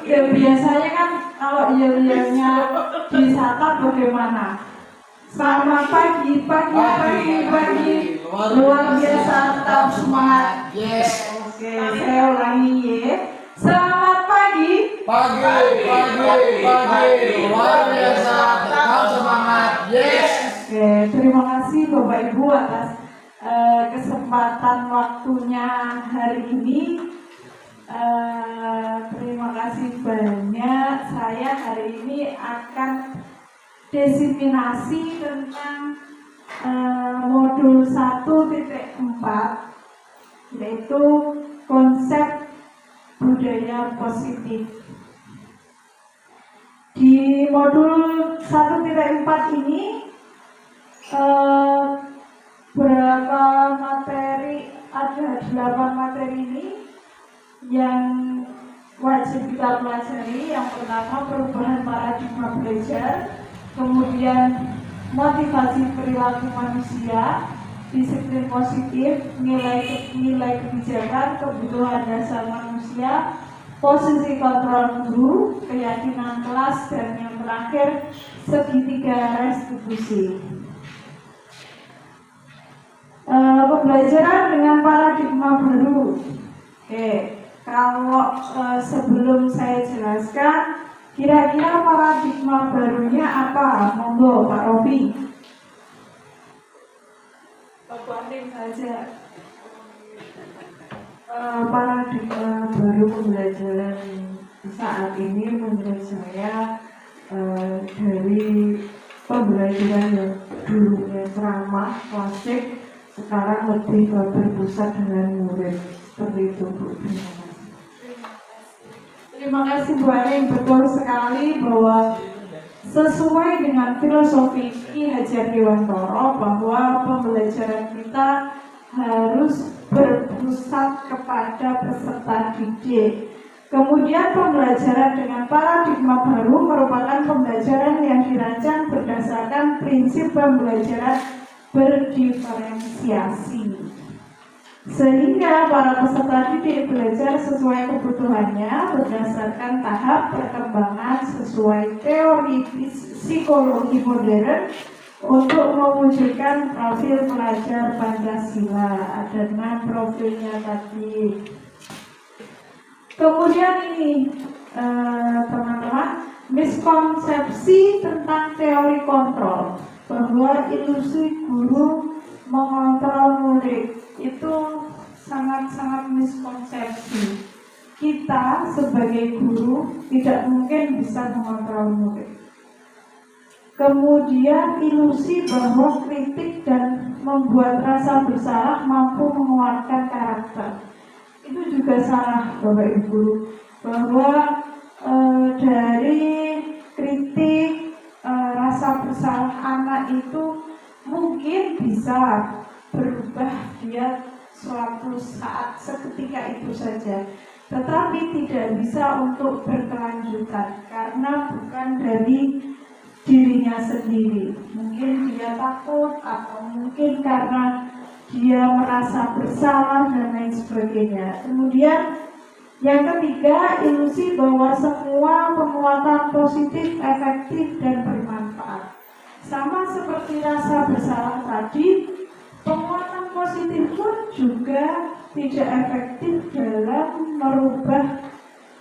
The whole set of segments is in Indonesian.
Ya biasanya kan kalau iya-iyanya disatap bagaimana? Selamat pagi, luar biasa, tetap semangat. Yes. Oke, saya ulangi ya. Selamat pagi, luar biasa, tetap semangat. Yes. Oke, terima kasih Bapak Ibu atas kesempatan waktunya hari ini. Terima kasih banyak. Saya hari ini akan diseminasi tentang modul 1.4, yaitu konsep budaya positif. Di modul 1.4 ini berapa materi, ada 8 materi ini yang wajib kita pelajari. Yang pertama, perubahan paradigma belajar, kemudian motivasi perilaku manusia, disiplin positif, nilai kebijakan, kebutuhan dasar manusia, posisi kontrol guru, keyakinan kelas, dan yang terakhir segitiga restitusi. Pembelajaran dengan paradigma baru. Oke, kalau sebelum saya jelaskan, kira-kira paradigma barunya apa? Monggo Pak Robi. Banding saja. Paradigma baru pembelajaran saat ini menurut saya dari pembelajaran yang dulunya ceramah klasik sekarang lebih berpusat dengan murid. Seperti itu, Bu. Terima kasih Bu Aning. Betul sekali bahwa sesuai dengan filosofi Ki Hajar Dewantara bahwa pembelajaran kita harus berpusat kepada peserta didik. Kemudian pembelajaran dengan paradigma baru merupakan pembelajaran yang dirancang berdasarkan prinsip pembelajaran berdiferensiasi, sehingga para peserta didik belajar sesuai kebutuhannya berdasarkan tahap perkembangan sesuai teori psikologi modern untuk mewujudkan profil pelajar Pancasila. Ada 6 profilnya tadi. Kemudian ini teman-teman, miskonsepsi tentang teori kontrol, bahwa ilusi guru mengontrol murid itu sangat-sangat miskonsepsi. Kita sebagai guru tidak mungkin bisa mengontrol murid. Kemudian ilusi bahwa kritik dan membuat rasa bersalah mampu menguatkan karakter, itu juga salah Bapak Ibu. Bahwa dari kritik, rasa bersalah anak itu mungkin bisa berubah dia suatu saat seketika itu saja, tetapi tidak bisa untuk berkelanjutan karena bukan dari dirinya sendiri. Mungkin dia takut, atau mungkin karena dia merasa bersalah dan lain sebagainya. Kemudian yang ketiga, ilusi bahwa semua penguatan positif, efektif, dan bermanfaat. Sama seperti rasa bersalah tadi, penguatan positif pun juga tidak efektif dalam merubah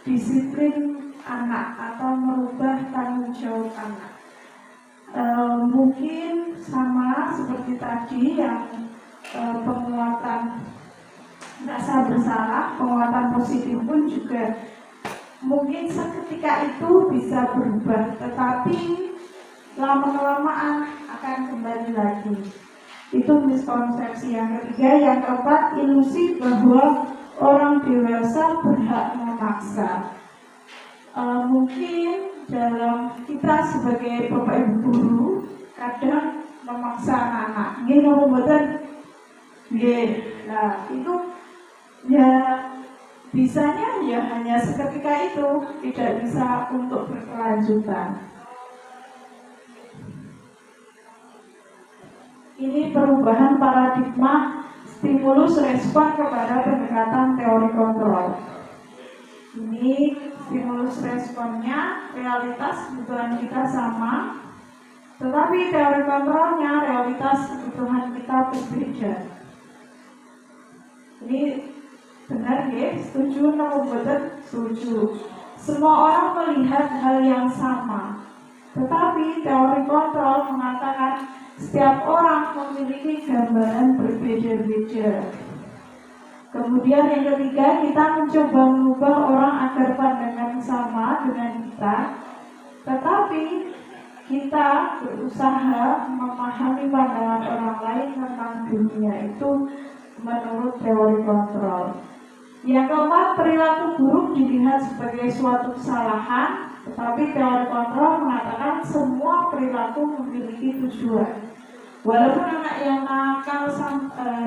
disiplin anak atau merubah tanggung jawab anak. Mungkin sama seperti tadi yang penguatan rasa bersalah, penguatan positif pun juga mungkin seketika itu bisa berubah, tetapi lama-kelamaan akan kembali lagi. Itu miskonsepsi yang ketiga. Yang keempat, ilusi bahwa orang dewasa berhak memaksa. Mungkin dalam kita sebagai bapak ibu guru kadang memaksa anak-anak. Nggih napa mboten? Nggih. Nah, itu ya bisanya ya hanya seketika itu, tidak bisa untuk berkelanjutan. Ini perubahan paradigma stimulus respon kepada pendekatan teori kontrol. Ini stimulus responnya, realitas kebutuhan kita sama, tetapi teori kontrolnya realitas kebutuhan kita berbeda. Ini benar ya? Setuju atau betul? Setuju. Semua orang melihat hal yang sama, tetapi teori kontrol mengatakan setiap orang memiliki gambaran berbeda-beda. Kemudian yang ketiga, kita mencoba mengubah orang agar pandangan sama dengan kita, tetapi kita berusaha memahami pandangan orang lain tentang dunia itu menurut teori kontrol. Yang keempat, perilaku buruk dilihat sebagai suatu kesalahan, tetapi teori kontrol mengatakan semua perilaku memiliki tujuan. Walaupun anak yang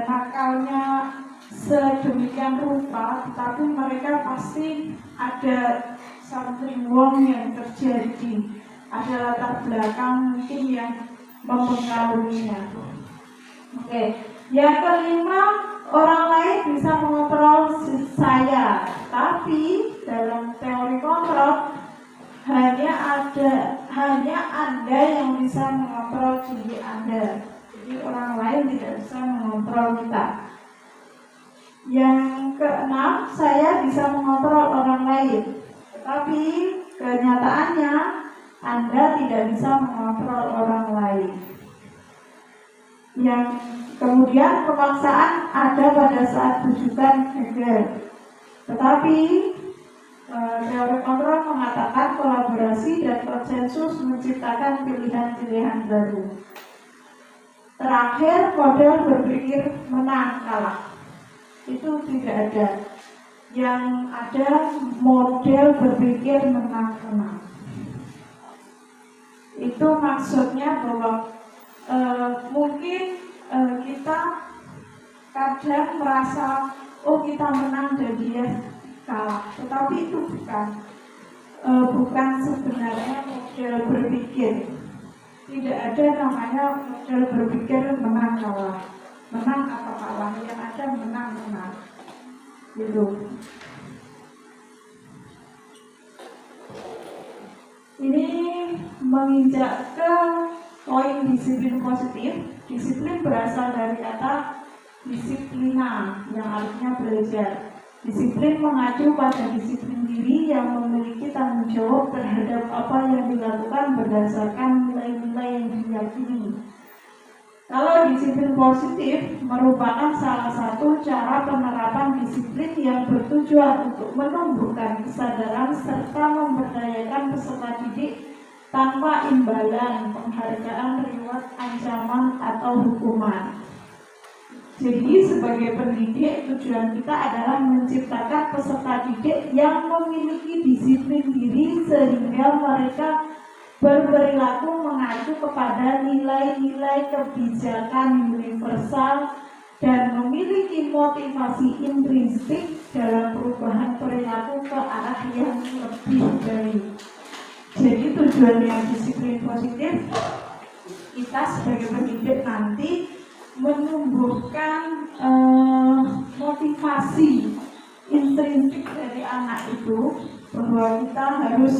nakalnya sedemikian rupa, tetapi mereka pasti ada something wrong yang terjadi, ada latar belakang mungkin yang mempengaruhinya. Oke. Yang kelima, orang lain bisa mengontrol saya, tapi dalam teori kontrol hanya Anda yang bisa mengontrol diri Anda. Jadi orang lain tidak bisa mengontrol kita. Yang keenam, saya bisa mengontrol orang lain, tetapi kenyataannya Anda tidak bisa mengontrol orang lain. Yang kemudian, pemaksaan ada pada saat rujukan Hegel, tetapi teori kontrol mengatakan kolaborasi dan konsensus menciptakan pilihan-pilihan baru. Terakhir, model berpikir menang kalah itu tidak ada. Yang ada model berpikir menang-menang. Itu maksudnya bahwa mungkin kita kadang merasa kita menang dan dia kalah, tetapi itu bukan sebenarnya model berpikir. Tidak ada namanya model berpikir menang kalah, menang atau kalah. Yang ada menang gitu. Ini menginjak ke poin disiplin positif. Disiplin berasal dari kata disiplina yang artinya belajar. Disiplin mengacu pada disiplin diri yang memiliki tanggung jawab terhadap apa yang dilakukan berdasarkan nilai-nilai yang diyakini. Kalau disiplin positif merupakan salah satu cara penerapan disiplin yang bertujuan untuk menumbuhkan kesadaran serta memberdayakan peserta didik tanpa imbalan, penghargaan, reward, ancaman, atau hukuman. Jadi sebagai pendidik, tujuan kita adalah menciptakan peserta didik yang memiliki disiplin diri sehingga mereka berperilaku mengacu kepada nilai-nilai kebijakan universal dan memiliki motivasi intrinsik dalam perubahan perilaku ke arah yang lebih baik. Jadi tujuan yang disiplin positif kita sebagai pendidik nanti menumbuhkan motivasi intrinsik dari anak itu bahwa kita harus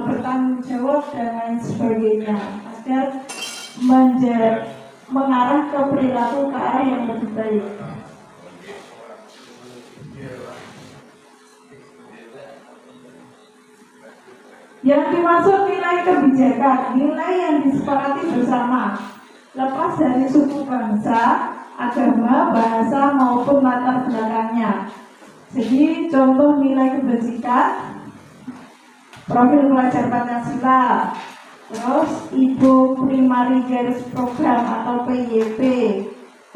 bertanggung jawab dan lain sebagainya agar mengarah ke perilaku ke arah yang lebih baik. Yang dimaksud nilai kebijakan, nilai yang disepakati bersama, lepas dari suku bangsa, agama, bahasa maupun latar belakangnya. Jadi contoh nilai kebajikan, profil pelajar Pancasila, terus Ibu Primary Garis Program atau PYP,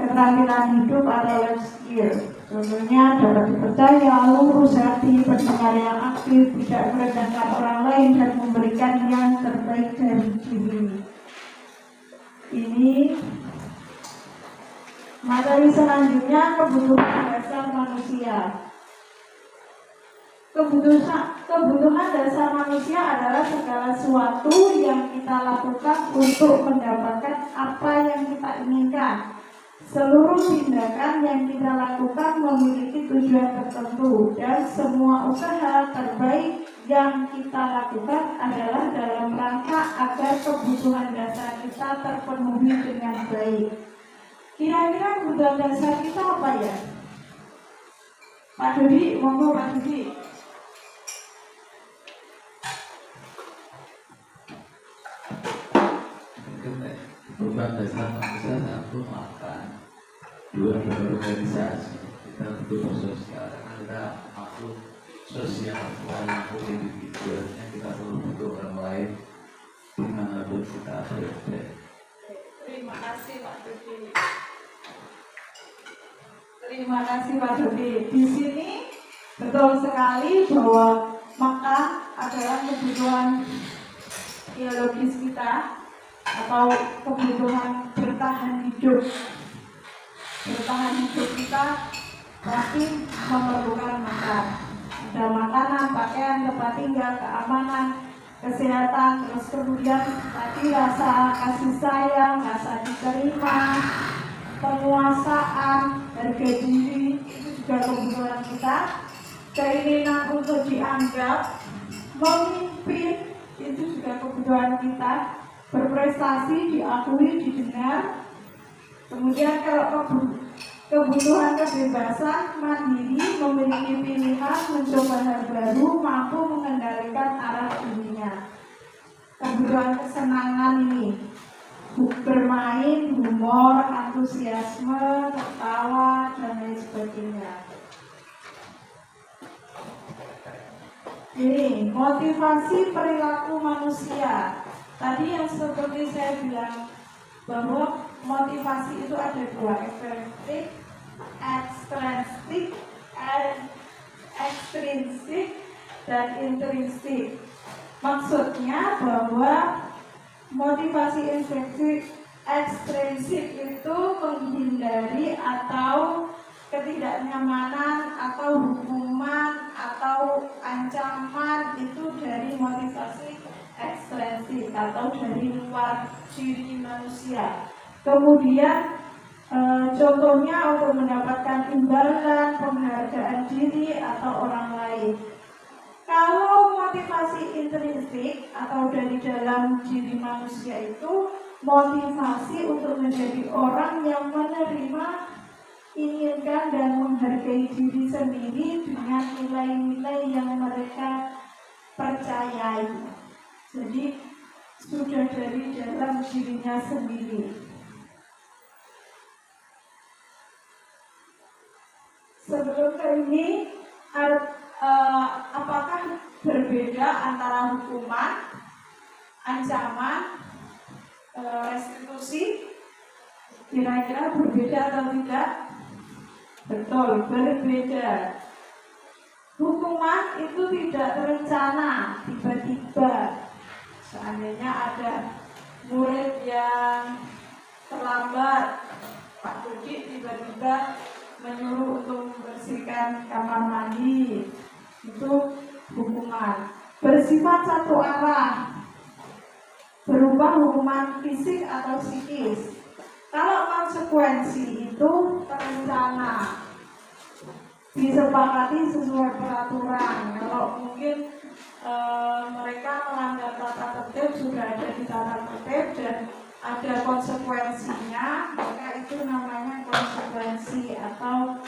keterampilan hidup atau life skill. Contohnya dapat dipercaya, lurus hati, pendengar yang aktif, tidak merendahkan orang lain dan memberikan yang terbaik dari diri. Ini materi selanjutnya, kebutuhan dasar manusia. Kebutuhan dasar manusia adalah segala sesuatu yang kita lakukan untuk mendapatkan apa yang kita inginkan. Seluruh tindakan yang kita lakukan memiliki tujuan tertentu dan semua usaha terbaik yang kita lakukan adalah dalam rangka agar kebutuhan dasar kita terpenuhi dengan baik. Kira-kira kebutuhan dasar kita apa ya? Pak Dodi, monggo Pak Dodi. Kebutuhan dasar manusia satu makan, dua berorganisasi. Kita untuk bersosial karena kita makhluk sosial, bukan makhluk individual. Kita perlu untuk orang lain dimanapun kita berada. Terima kasih Pak Dodi. Terima kasih Pak Dodi. Di sini betul sekali bahwa makan adalah kebutuhan biologis kita atau kebutuhan bertahan hidup. Bertahan hidup kita pasti memerlukan makan. Ada makanan, pakaian, tempat tinggal, keamanan, kesehatan, terus kemudian tadi rasa kasih sayang, rasa diterima, penguasaan, harga diri, itu juga kebutuhan kita. Keinginan untuk dianggap, memimpin, itu juga kebutuhan kita. Berprestasi, diakui, didengar. Kemudian kalau kebutuhan kebebasan, mandiri, memiliki pilihan, mencoba hal baru, mampu mengendalikan arah dirinya. Kebutuhan kesenangan ini, bermain, humor, antusiasme, tertawa, dan lain sebagainya. Ini motivasi perilaku manusia. Tadi yang seperti saya bilang bahwa motivasi itu ada dua, ekstrinsik dan intrinsik. Maksudnya bahwa motivasi ekstrinsik itu menghindari atau ketidaknyamanan atau hukuman atau ancaman itu dari motivasi ekstrinsik atau dari luar diri manusia. Kemudian contohnya untuk mendapatkan imbalan, penghargaan diri atau orang lain. Kalau motivasi intrinsik atau dari dalam diri manusia itu motivasi untuk menjadi orang yang menerima, inginkan dan menghargai diri sendiri dengan nilai-nilai yang mereka percayai. Jadi sudah dari dalam dirinya sendiri. Sebelum ke ini, apakah berbeda antara hukuman, ancaman, restitusi? Kira-kira berbeda atau tidak? Betul, berbeda. Hukuman itu tidak terencana, tiba-tiba. Seandainya ada murid yang terlambat, Pak Dodi tiba-tiba menyuruh untuk membersihkan kamar mandi, itu hukuman. Bersifat satu arah, berupa hukuman fisik atau psikis. Kalau konsekuensi itu terencana, disepakati sesuai peraturan. Kalau mungkin mereka melanggar tata tertib, sudah ada di tata tertib dan ada konsekuensinya, maka itu namanya konsekuensi atau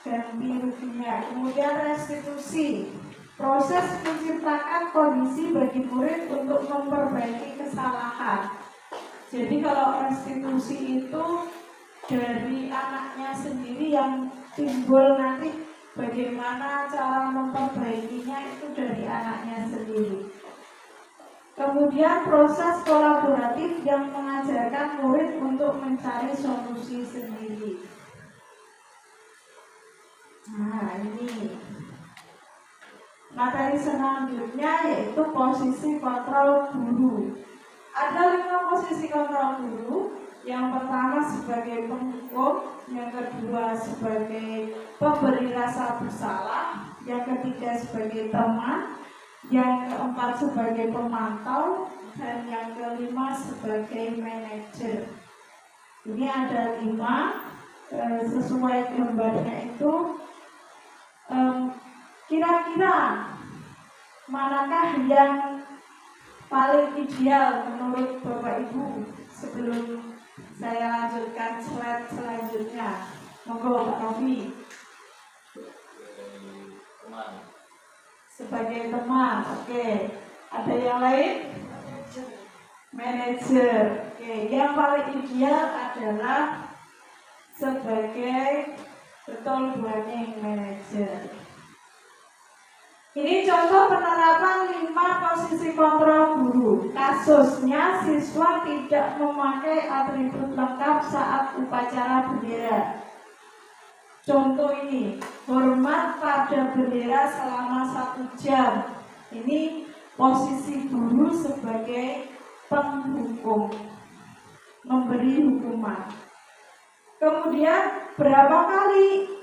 ganti ruginya. Kemudian restitusi, proses menciptakan kondisi bagi murid untuk memperbaiki kesalahan. Jadi kalau restitusi itu dari anaknya sendiri yang timbul nanti, bagaimana cara memperbaikinya itu dari anaknya sendiri. Kemudian proses kolaboratif yang mengajarkan murid untuk mencari solusi sendiri. Nah, ini materi selanjutnya yaitu posisi kontrol guru. Ada 5 posisi kontrol guru. Yang pertama sebagai penghukum, yang kedua sebagai pemberi rasa bersalah, yang ketiga sebagai teman, yang keempat sebagai pemantau, dan yang kelima sebagai manajer. Ini ada 5. sesuai gambarnya itu kira-kira manakah yang paling ideal menurut Bapak Ibu sebelum saya lanjutkan slide selanjutnya. Monggo Pak Rofi. Sebagai teman, oke. Ada yang lain? Manajer. Oke, yang paling ideal adalah sebagai betul planning manager. Ini contoh penerapan 5 posisi kontrol guru. Kasusnya siswa tidak memakai atribut lengkap saat upacara bendera. Contoh ini, hormat pada bendera selama 1 jam. Ini posisi guru sebagai penghukum, memberi hukuman. Kemudian berapa kali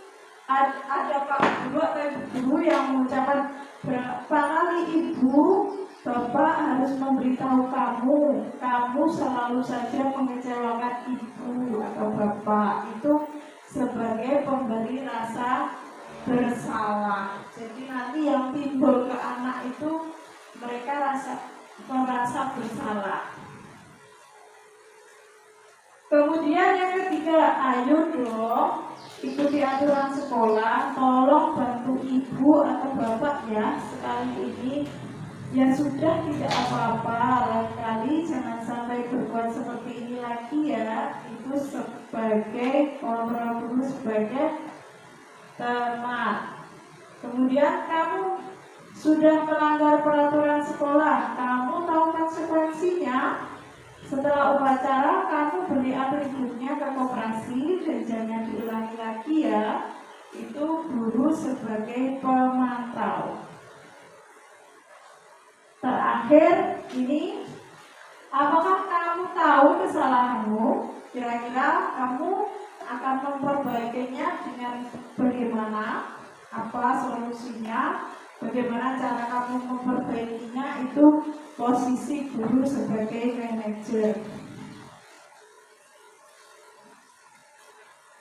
ada Pak Guru atau Ibu Guru yang mengucapkan berapa kali Ibu, Bapak harus memberitahu kamu selalu saja mengecewakan Ibu atau Bapak. Itu sebagai pemberi rasa bersalah. Jadi nanti yang timbul ke anak itu mereka merasa bersalah. Kemudian yang ketiga, ayo dong ikuti aturan sekolah, tolong bantu ibu atau bapak ya sekali ini. Ya sudah, tidak apa-apa, lain kali jangan sampai berbuat seperti ini lagi ya. Itu sebagai kontrol guru, sebagai teman. Kemudian kamu sudah melanggar peraturan sekolah, kamu tahu konsekuensinya. Setelah upacara, kamu beri atributnya ke koperasi dan jangan diulangi lagi ya. Itu guru sebagai pemantau. Terakhir ini, apakah kamu tahu kesalahanmu? Kira-kira kamu akan memperbaikinya dengan bagaimana? Apa solusinya? Bagaimana cara kamu memperbaikinya? Itu posisi guru sebagai manajer.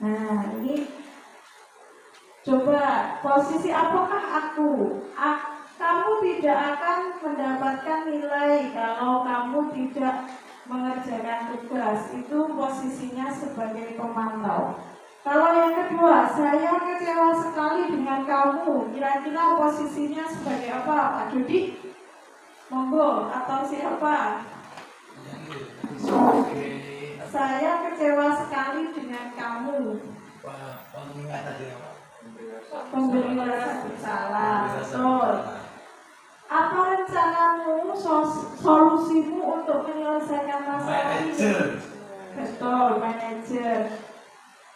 Nah, ini coba posisi apakah aku? Kamu tidak akan mendapatkan nilai kalau kamu tidak mengerjakan tugas. Itu posisinya sebagai pemantau. Kalau yang kedua, saya kecewa sekali dengan kamu. Kira-kira posisinya sebagai apa, Pak Dudi? Monggo, atau siapa? Saya kecewa sekali dengan kamu. Pemberi rasa bersalah. Betul. Apa rencanamu, solusimu untuk menyelesaikan masalah ini? Betul, manajer.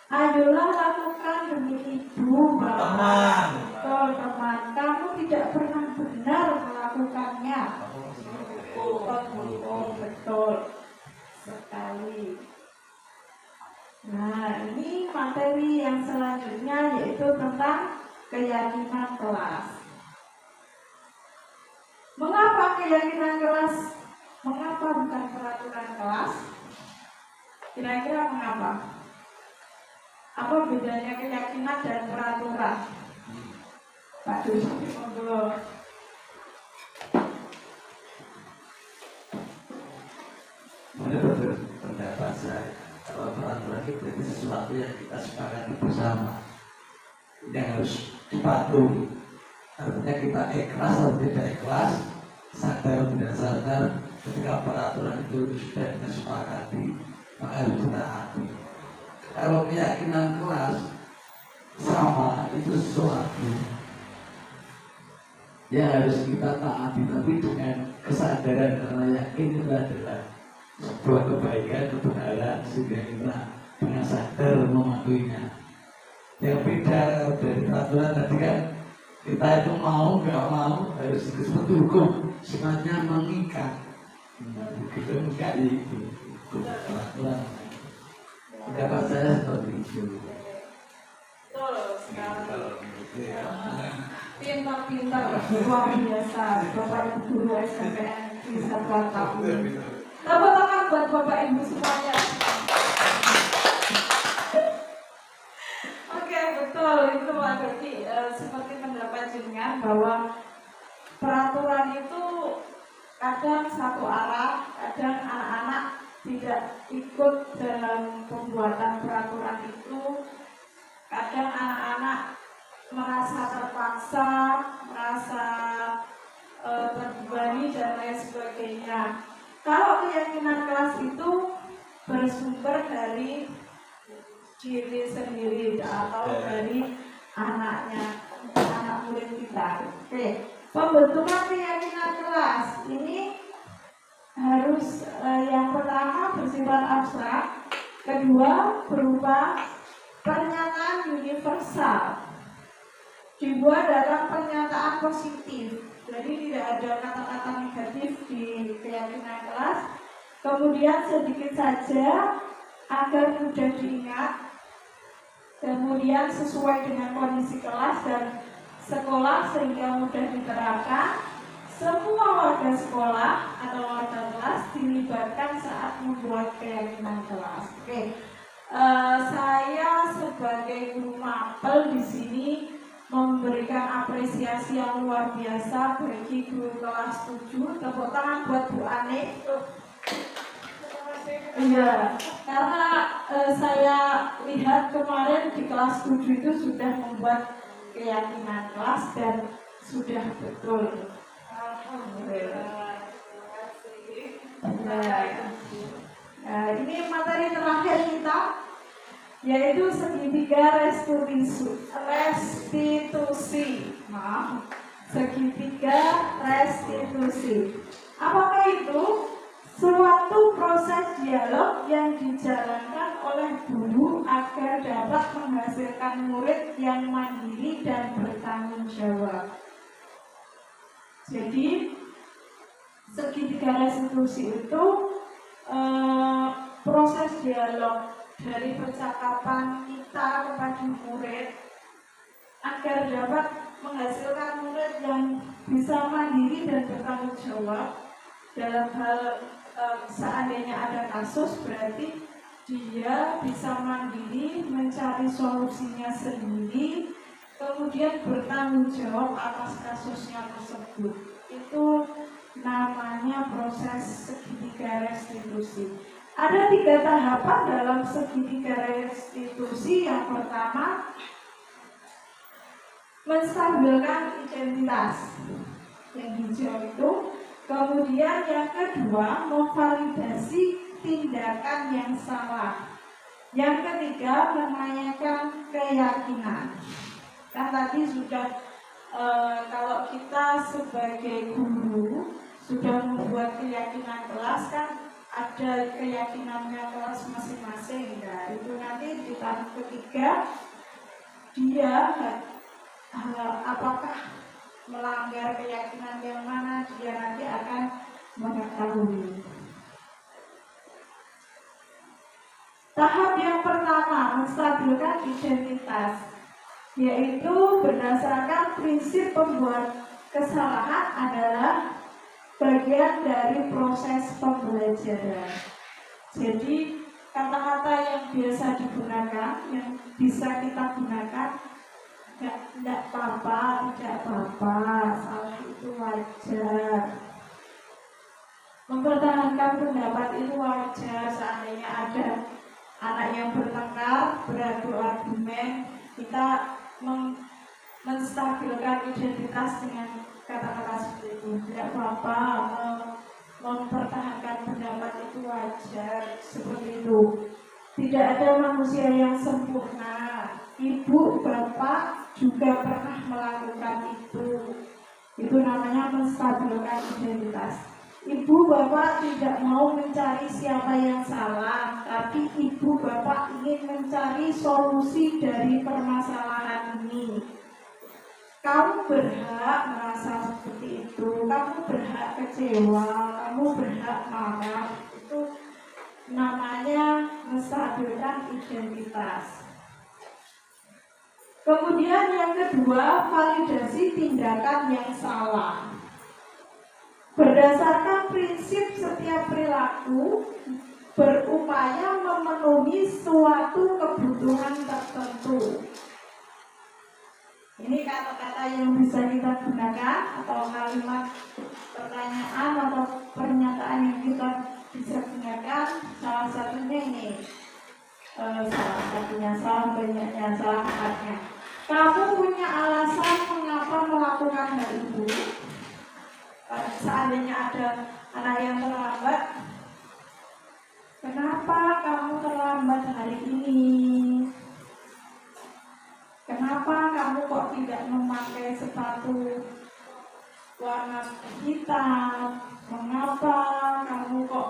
Ayolah lakukan demi ibu, bapak. Betul, teman. Kamu tidak pernah benar melakukannya. Betul sekali. Nah, ini materi yang selanjutnya yaitu tentang keyakinan kelas. Mengapa keyakinan kelas? Mengapa bukan peraturan kelas? Kira-kira mengapa? Apa bedanya keyakinan dan peraturan? Pak Dudi, monggo. Menurut pendapat saya, kalau peraturan itu sesuatu yang kita sepakati bersama, yang harus dipatuhi. Artinya kita ikhlas atau tidak ikhlas, sadar atau tidak sadar, ketika peraturan itu sudah kita sepakati, maka harus ditaati. Kalau keyakinan kelas sama, itu sesuatu yang harus kita taati, tapi dengan kesadaran karena yakin itu adalah sebuah kebaikan, kebenaran, sehingga kita dengan sadar mematuhinya. Yang beda dari peraturan tadi kan, kita itu mau nggak mau harus disebut hukum, sifatnya mengikat. Begitu enggak itu peraturan. Pendapat saya seperti itu. Betul sekali. Pintar-pintar, luar biasa. Bapak Ibu Guru SMPN di Satuan Tahun. Tepuk tangan buat Bapak Ibu semuanya. seperti pendapat jenengan bahwa peraturan itu kadang satu arah, kadang anak-anak tidak ikut dalam pembuatan peraturan itu, kadang anak-anak merasa terpaksa, merasa terbebani dan lain sebagainya. Kalau keyakinan kelas itu bersumber dari diri sendiri atau dari anaknya, anak murid kita. Oke, pembentukan keyakinan kelas ini harus yang pertama bersifat abstrak, kedua berupa pernyataan universal, dibuat dalam pernyataan positif, jadi tidak ada kata-kata negatif di keyakinan kelas. Kemudian sedikit saja agar mudah diingat, kemudian sesuai dengan kondisi kelas dan sekolah sehingga mudah diterapkan. Semua warga sekolah atau warga kelas dilibatkan saat membuat keyakinan kelas. Oke, saya sebagai guru mapel di sini memberikan apresiasi yang luar biasa bagi guru kelas 7. Tepuk tangan buat Bu Ane. Iya, karena saya lihat kemarin di kelas 7 itu sudah membuat keyakinan kelas dan sudah betul. Nah, ini materi terakhir kita, yaitu segitiga restitusi. Maaf, segitiga restitusi. Apakah itu? Suatu proses dialog yang dijalankan oleh guru agar dapat menghasilkan murid yang mandiri dan bertanggung jawab. Jadi, segitiga restitusi itu proses dialog dari percakapan kita kepada murid agar dapat menghasilkan murid yang bisa mandiri dan bertanggung jawab dalam hal seandainya ada kasus, berarti dia bisa mandiri mencari solusinya sendiri, kemudian bertanggung jawab atas kasusnya tersebut. Itu namanya proses segitiga restitusi. Ada 3 tahapan dalam segitiga restitusi. Yang pertama, menstabilkan identitas, yang hijau itu. Kemudian yang kedua, memvalidasi tindakan yang salah. Yang ketiga, menanyakan keyakinan. Kan tadi sudah kalau kita sebagai guru sudah membuat keyakinan kelas, kan ada keyakinannya kelas masing-masing. Nah, itu nanti di tahap ketiga dia apakah melanggar keyakinan yang mana, dia nanti akan mengetahui. Tahap yang pertama, menstabilkan identitas, yaitu berdasarkan prinsip pembuat kesalahan adalah bagian dari proses pembelajaran. Jadi kata-kata yang biasa digunakan, yang bisa kita gunakan, tidak apa-apa, salah itu wajar. Mempertahankan pendapat itu wajar. Seandainya ada anak yang bertengkar, beradu argumen, kita menstabilkan identitas dengan kata-kata seperti itu. Tidak apa-apa, mempertahankan pendapat itu wajar. Seperti itu. Tidak ada manusia yang sempurna. Ibu, bapak juga pernah melakukan itu. Itu namanya menstabilkan identitas. Ibu, bapak tidak mau mencari siapa yang salah, tapi ibu, bapak ingin mencari solusi dari permasalahan ini. Kamu berhak merasa seperti itu, kamu berhak kecewa, kamu berhak marah. Itu namanya menstabilkan identitas. Kemudian yang kedua, validasi tindakan yang salah. Berdasarkan prinsip setiap perilaku berupaya memenuhi suatu kebutuhan tertentu. Ini kata-kata yang bisa kita gunakan atau kalimat pertanyaan atau pernyataan yang kita bisa gunakan. Salah satunya ini, salah satunya, salah banyaknya, salah empatnya. Kamu punya alasan mengapa melakukan hal itu? Seandainya ada anak yang terlambat, kenapa kamu terlambat hari ini? Kenapa kamu kok tidak memakai sepatu warna hitam? Mengapa kamu kok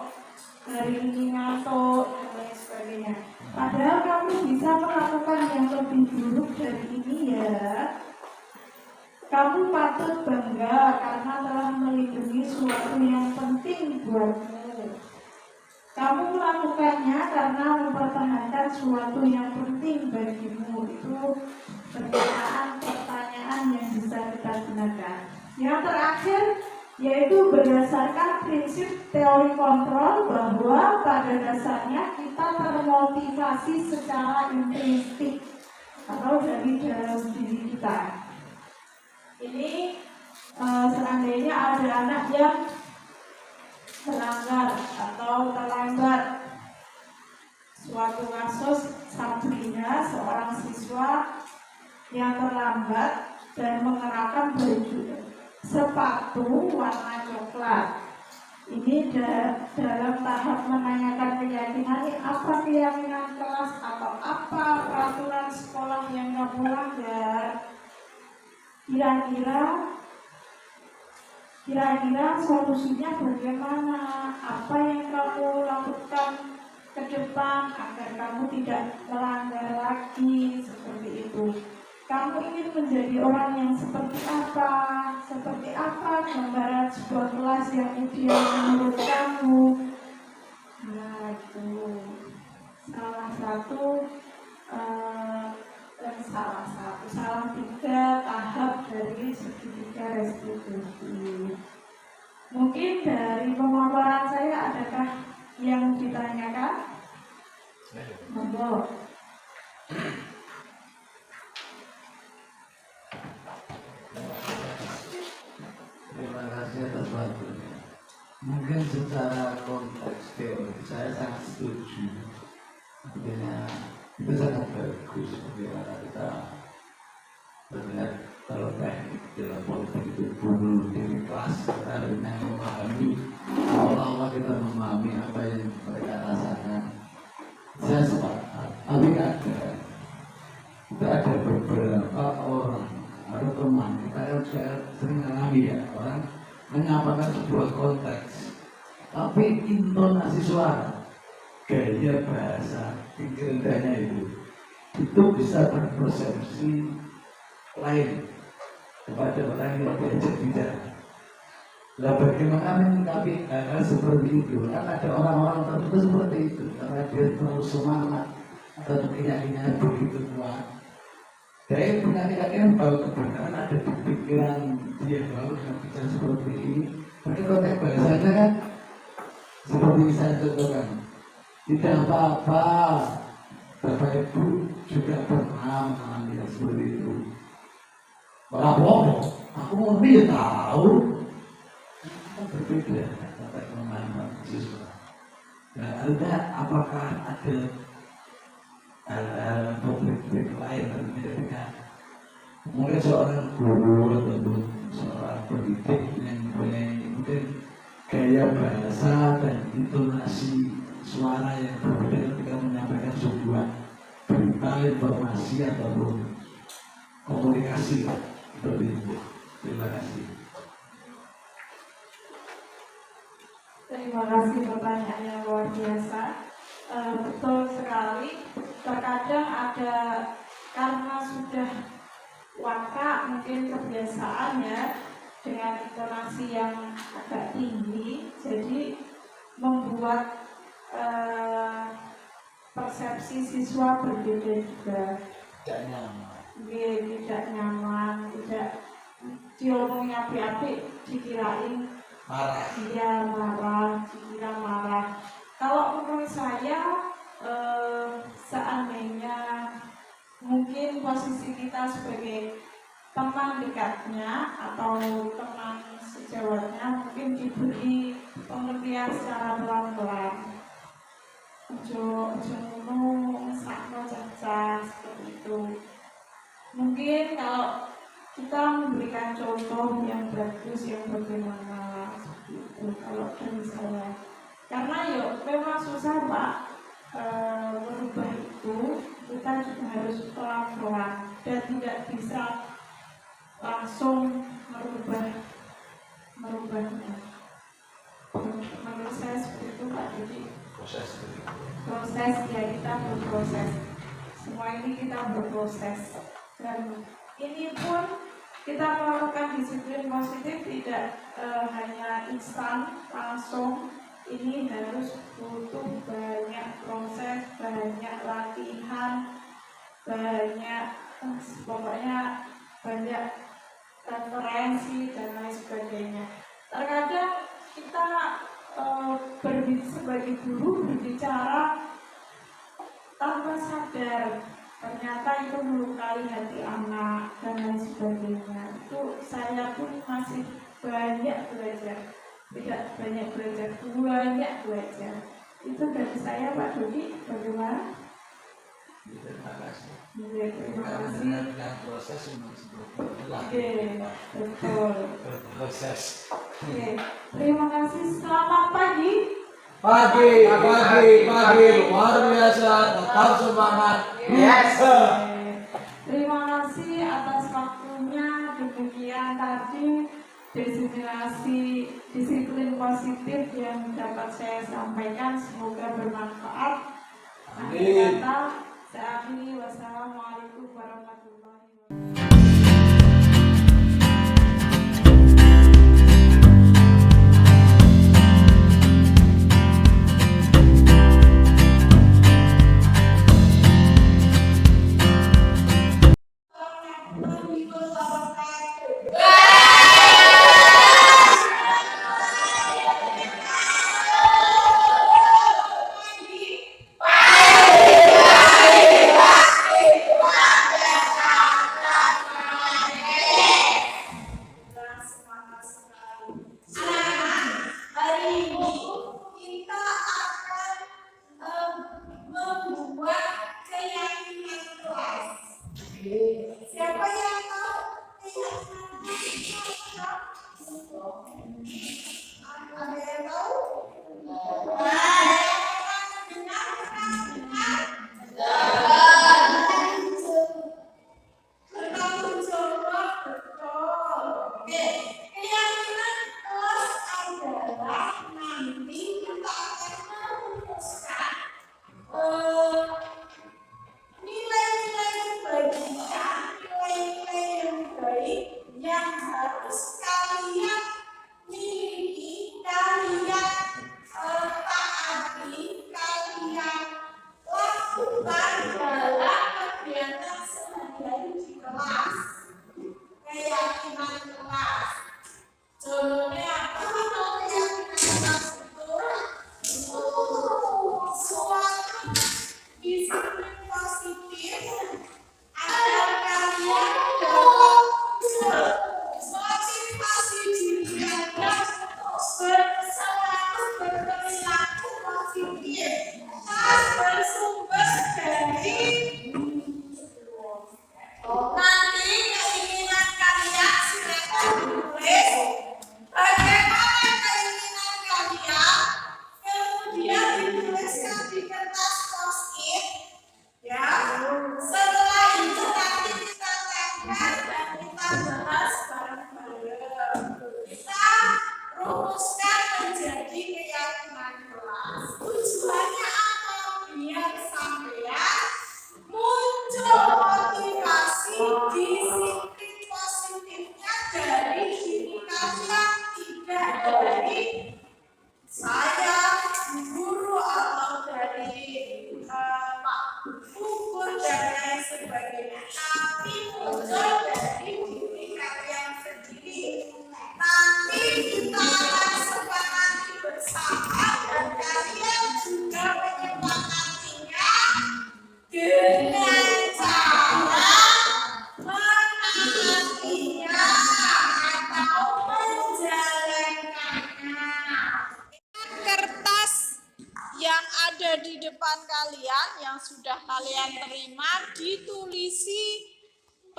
hari ini ngantuk? Dan lain sebagainya. Padahal kamu bisa melakukan yang lebih buruk dari ini ya. Kamu patut bangga karena telah melindungi sesuatu yang penting buatmu. Kamu melakukannya karena mempertahankan sesuatu yang penting bagimu. Itu pertanyaan yang bisa kita gunakan. Yang terakhir yaitu berdasarkan prinsip teori kontrol, bahwa pada dasarnya kita termotivasi secara intrinsik atau dari dalam diri kita. Ini seandainya ada anak yang melanggar atau terlambat. Suatu kasus, Sabrina, seorang siswa yang terlambat dan mengenakan baju sepatu warna coklat. Ini dalam tahap menanyakan keyakinan, apa keyakinan kelas atau apa peraturan sekolah yang kamu langgar. Kira-kira solusinya bagaimana? Apa yang kamu lakukan ke depan agar kamu tidak melanggar lagi seperti itu? Kamu ingin menjadi orang yang seperti apa? Seperti apa gambaran sebuah kelas yang ideal menurut kamu? Nah, itu salah tiga tahap dari segitiga restitusi. Mungkin dari pemaparan saya adakah yang ditanyakan? Monggo. Terima kasih atas waktunya. Mungkin secara konteks teori saya sangat setuju. Artinya itu sangat bagus bagaimana kita melihat kalau teknik dalam politik itu dulu dari kelas kita harusnya memahami awal-awal kita memahami apa yang mereka rasakan. Saya sepakat, tapi ada beberapa orang atau teman kita sering mengalami ya, orang menyampaikan sebuah konteks tapi intonasi suara, gaya bahasa, tingginya itu bisa berpersepsi lain kepada orang yang diajak bicara. Nah, bagaimana menyikapi hal seperti itu? Kan ada orang-orang tertentu seperti itu karena dia terlalu semangat atau keyakinannya begitu kuat. Dia punya keyakinan bahwa kebenaran ada di pikiran dia, bahwa dengan bicara seperti ini. Tapi konteks bahasanya kan seperti saya contohkan, tidak apa-apa, Bapak Ibu juga pernah mengalami seperti itu. Kalau aku mau tahu, kan berbeda kata pemahaman siswa. Nah, apakah ada hal-hal publik lain yang berbeda? Mungkin seorang guru atau seorang pendidik yang mungkin gaya bahasa dan intonasi suara yang berbeda ketika menyampaikan sebuah berita, informasi ataupun komunikasi seperti itu. Terima kasih. Terima kasih, pertanyaannya luar biasa. Betul sekali. Terkadang ada karena sudah watak, mungkin kebiasaan ya, dengan intonasi yang agak tinggi, jadi membuat persepsi siswa berbeda juga. Tidak nyaman. Tidak nyaman, tidak diomongnya api-api, dikirain Marah. dia marah, dikira marah. Kalau menurut saya, seandainya mungkin posisi kita sebagai teman dekatnya atau teman sejawatnya mungkin diberi pengertian secara pelan-pelan. Ojo ngono sakno caca seperti itu. Mungkin kalau kita memberikan contoh yang bagus, yang bagaimana seperti itu kalau dari saya. Karena yuk memang susah Pak, merubah itu kita juga harus pelan-pelan dan tidak bisa langsung merubahnya. Menurut saya seperti itu Pak. Jadi proses ya, kita berproses. Semua ini kita berproses, dan ini pun kita melakukan disiplin positif tidak hanya instan langsung. Ini harus butuh banyak proses, banyak latihan, banyak pokoknya banyak referensi dan lain sebagainya. Terkadang kita sebagai guru berbicara tanpa sadar, ternyata itu melukai hati anak dan lain sebagainya. Itu saya pun masih banyak belajar. Tidak banyak belajar, banyak belajar. Itu dari saya Pak Dodi, bagaimana? Terima kasih. Terima kasih. Proses Oke, betul. Proses. Oke, terima kasih. Selamat pagi. Pagi, luar biasa, tetap semangat. Yes. Terima kasih atas waktunya. Demikian tadi disiplin positif yang dapat saya sampaikan, semoga bermanfaat. Amin. Saya akhiri, wassalamualaikum warahmatullahi wabarakatuh.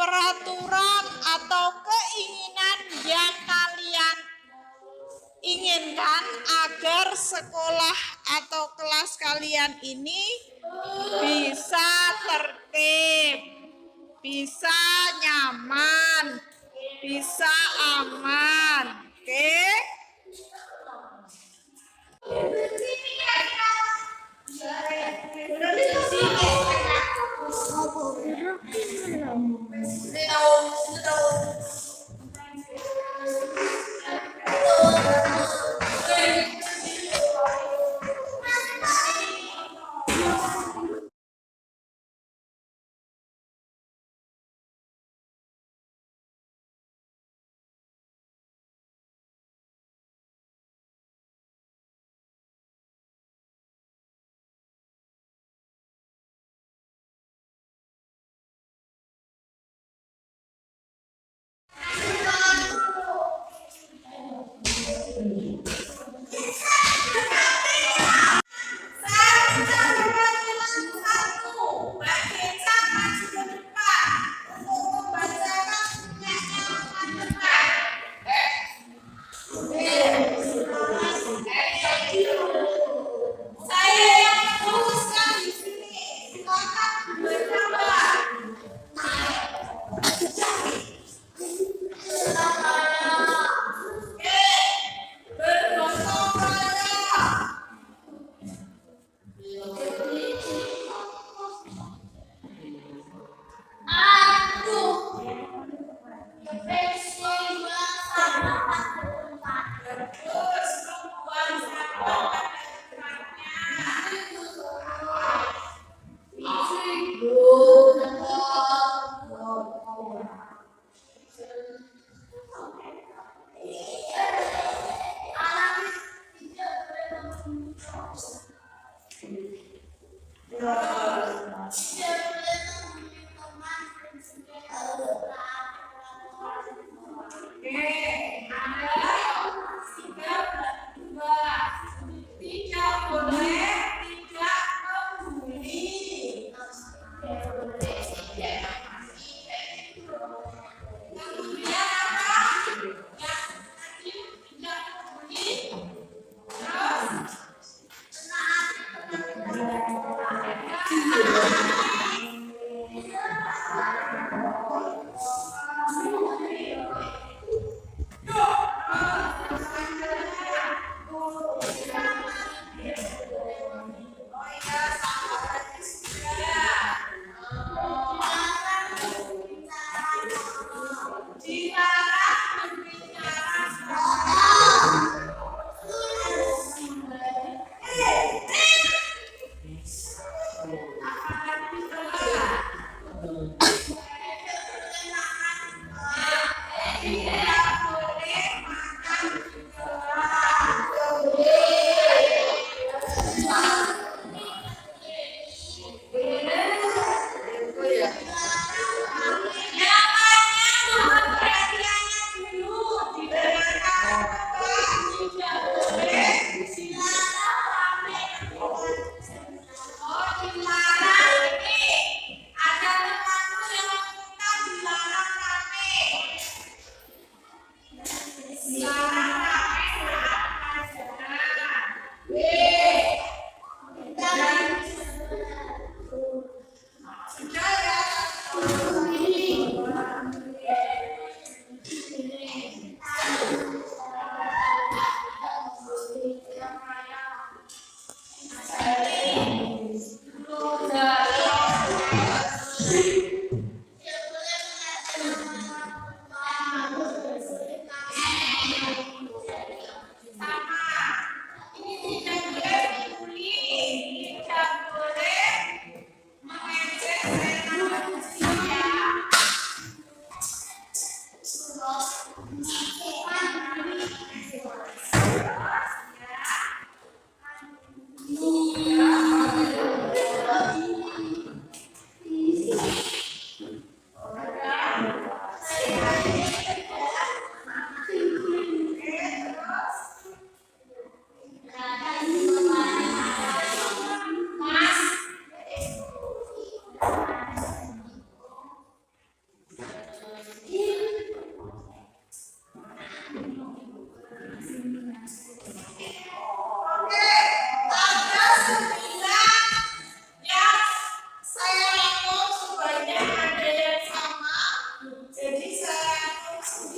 peraturan atau keinginan yang kalian inginkan agar sekolah atau kelas kalian ini bisa tertib, bisa nyaman, bisa aman. Oke?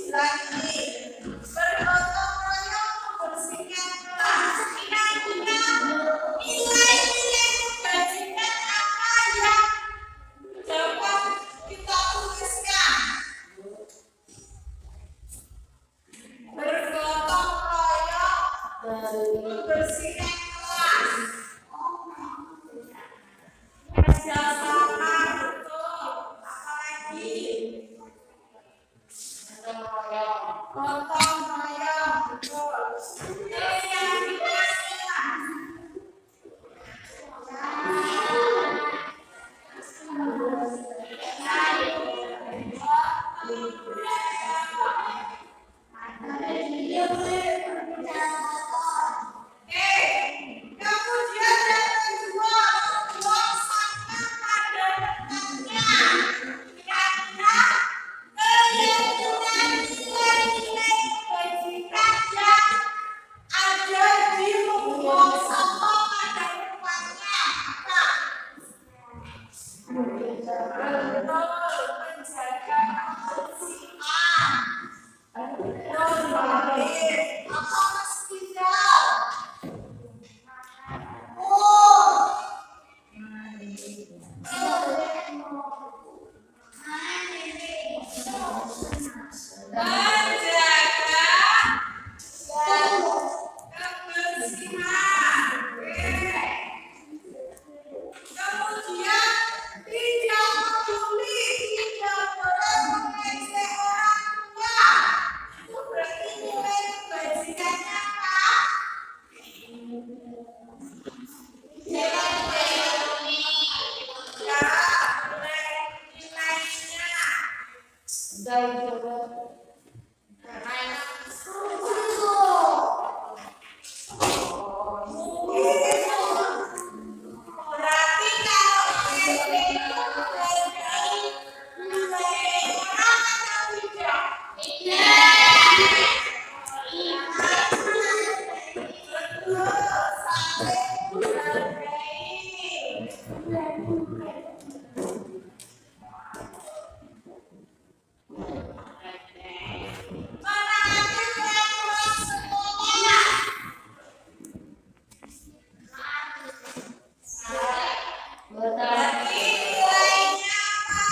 Lagi bergotong royong membersihkan kelas. Kira-kira nilai-nilai kebajikan apa yang dapat kita tuliskan? Bergotong royong membersihkan kelas. Kerjasama, betul. Apalagi gotong royong, betul. Kreativitasnya. Kemudian yang kedua, buang sampah pada tempatnya. Kira-kira keyakinan nilai-nilai kebajikan yang ada di membuang sampah pada tempatnya apa? Betul, menjaga kebersihan. Betul, baik. Apa Mas Rizal? Kemudian tidak peduli, tidak boleh mengejek orang tua. Itu berarti nilai kebajikannya apa? Berarti kalau nilai itu menghargai nilai orang atau tidak? Betul, saling menghargai. Menaati peraturan sekolah. Berarti nilainya apa?